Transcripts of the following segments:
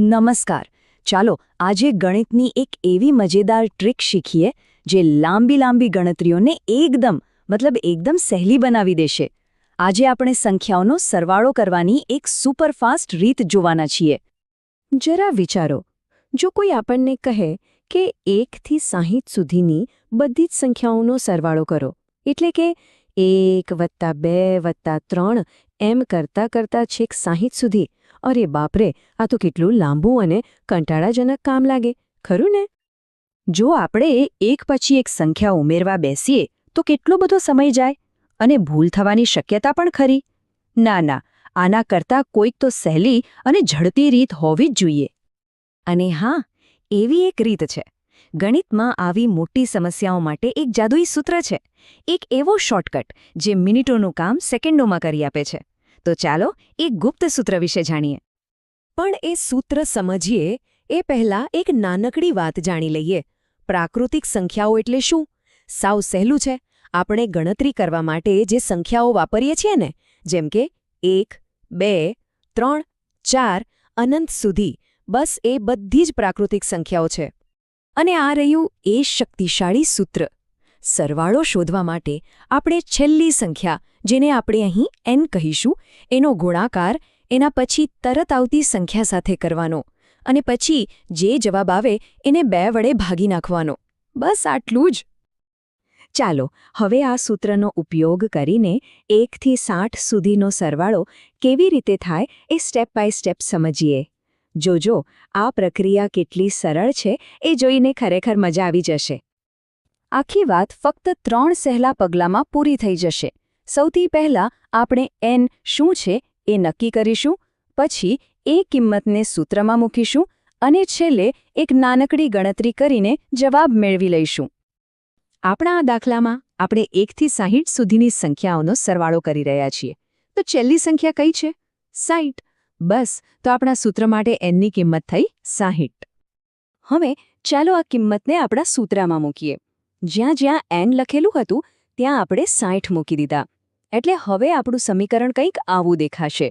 નમસ્કાર. ચાલો આજે ગણિતની એક એવી મજેદાર ટ્રીક શીખીએ જે લાંબી ગણતરીઓને એકદમ સહેલી બનાવી દેશે. આજે આપણે સંખ્યાઓનો સરવાળો કરવાની એક સુપરફાસ્ટ રીત જોવાના છીએ. જરા વિચારો, જો કોઈ આપણને કહે કે 1 થી 60 સુધીની બધી જ સંખ્યાઓનો સરવાળો કરો, એટલે કે 1 + 2 + 3 એમ કરતા છેક 60 સુધી, અરે બાપરે, આ તો કેટલું લાંબુ અને કંટાળાજનક કામ લાગે, ખરું ને? જો આપણે એક પછી એક સંખ્યા ઉમેરવા બેસીએ તો કેટલો બધો સમય જાય અને ભૂલ થવાની શક્યતા પણ ખરી. ના, આના કરતાં કોઈક તો સહેલી અને ઝડપી રીત હોવી જ જોઈએ. અને હા, એવી એક રીત છે. ગણિતમાં આવી મોટી સમસ્યાઓ માટે એક જાદુઈ સૂત્ર છે, એક એવો શોર્ટકટ જે મિનિટોનું કામ સેકન્ડોમાં કરી આપે છે. તો ચાલો એ ગુપ્ત સૂત્ર વિશે જાણીએ. પણ એ સૂત્ર સમજીએ એ પહેલાં એક નાનકડી વાત જાણી લઈએ. પ્રાકૃતિક સંખ્યાઓ એટલે શું? સાવ સહેલું છે. આપણે ગણતરી કરવા માટે જે સંખ્યાઓ વાપરીએ છીએ ને, જેમ કે 1, 2, 3, 4 અનંત સુધી, બસ એ બધી જ પ્રાકૃતિક સંખ્યાઓ છે. અને આ રહ્યું એ શક્તિશાળી સૂત્ર. સરવાળો શોધવા માટે આપણે છેલ્લી સંખ્યા, જેને આપણે અહીં n કહીશું, એનો ગુણાકાર એના પછી તરત આવતી સંખ્યા સાથે કરવાનો અને પછી જે જવાબ આવે એને 2 વડે ભાગી નાખવાનો. બસ આટલું જ. ચાલો હવે આ સૂત્રનો ઉપયોગ કરીને 1 થી 60 સુધીનો સરવાળો કેવી રીતે થાય એ સ્ટેપ બાય સ્ટેપ સમજીએ. જોજો, આ પ્રક્રિયા કેટલી સરળ છે એ જોઈને ખરેખર મજા આવી જશે. આખી વાત ફક્ત 3 સહેલા પગલાંમાં પૂરી થઈ જશે. સૌથી પહેલાં આપણે n શું છે એ નક્કી કરીશું, પછી એ કિંમતને સૂત્રમાં મૂકીશું અને છેલ્લે એક નાનકડી ગણતરી કરીને જવાબ મેળવી લઈશું. આપણા આ દાખલામાં આપણે 1 થી 60 સુધીની સંખ્યાઓનો સરવાળો કરી રહ્યા છીએ. તો છેલ્લી સંખ્યા કઈ છે? 60. બસ, તો આપણા સૂત્ર માટે n ની કિંમત થઈ 60. હવે ચાલો આ કિંમતને આપણા સૂત્રમાં મૂકીએ. જ્યાં n લખેલું હતું ત્યાં આપણે 60 મૂકી દીધા. એટલે હવે આપણું સમીકરણ કંઈક આવું દેખાશે.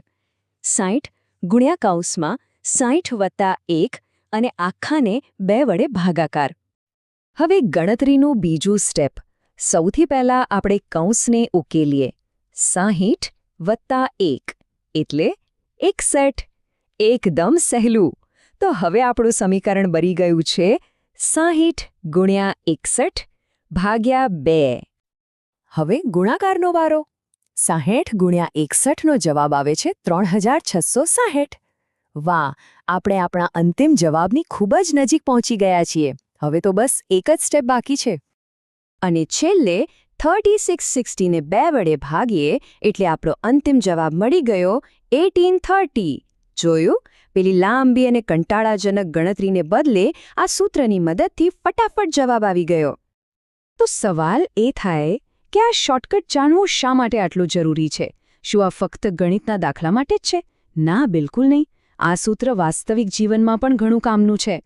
60 ગુણ્યા કૌંસમાં 60 વત્તા 1 અને આખાને 2 વડે ભાગાકાર. હવે ગણતરીનું બીજું સ્ટેપ. સૌથી પહેલાં આપણે કૌંસને ઉકેલીએ. 60 વત્તા 1 એટલે 61. એકદમ સહેલું. તો હવે આપણું સમીકરણ બની ગયું છે 60 ગુણ્યા 61 ભાગ્યા 2. હવે ગુણાકારનો વારો. 60 ગુણ્યા 61નો જવાબ આવે છે 3660. વાહ, આપણે આપણા અંતિમ જવાબની ખૂબ જ નજીક પહોંચી ગયા છીએ. હવે તો બસ એક જ સ્ટેપ બાકી છે. અને છેલ્લે 3660 ને 2 વડે ભાગીએ એટલે આપણો અંતિમ જવાબ મળી ગયો 1830. જોયું? પેલી લાંબી અને કંટાળાજનક ગણતરીને બદલે આ સૂત્રની મદદથી ફટાફટ જવાબ આવી ગયો. તો સવાલ એ થાય કે આ શોર્ટકટ જાણવું શા માટે આટલું જરૂરી છે? શું આ ફક્ત ગણિતના દાખલા માટે જ છે? ના, બિલકુલ નહીં. આ સૂત્ર વાસ્તવિક જીવનમાં પણ ઘણું કામનું છે.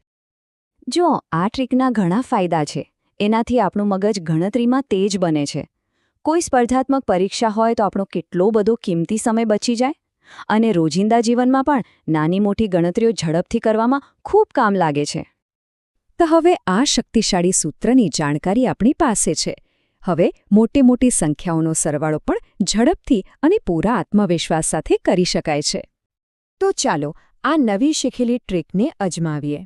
જો આ ટ્રીકના ઘણા ફાયદા છે. એનાથી આપણું મગજ ગણતરીમાં તેજ બને છે. કોઈ સ્પર્ધાત્મક પરીક્ષા હોય તો આપણો કેટલો બધો કિંમતી સમય બચી જાય. અને રોજિંદા જીવનમાં પણ નાની મોટી ગણતરીઓ ઝડપથી કરવામાં ખૂબ કામ લાગે છે. તો હવે આ શક્તિશાળી સૂત્રની જાણકારી આપણી પાસે છે. હવે મોટી સંખ્યાઓનો સરવાળો પણ ઝડપથી અને પૂરા આત્મવિશ્વાસ સાથે કરી શકાય છે. તો ચાલો આ નવી શીખેલી ટ્રીકને અજમાવીએ.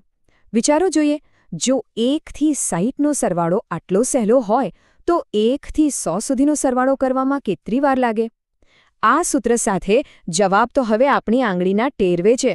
વિચારો જોઈએ, જો 1 થી 60નો સરવાળો આટલો સહેલો હોય તો 1 થી 100 સુધીનો સરવાળો કરવામાં કેટલી વાર લાગે? આ સૂત્ર સાથે જવાબ તો હવે આપણી આંગળીના ટેરવે છે.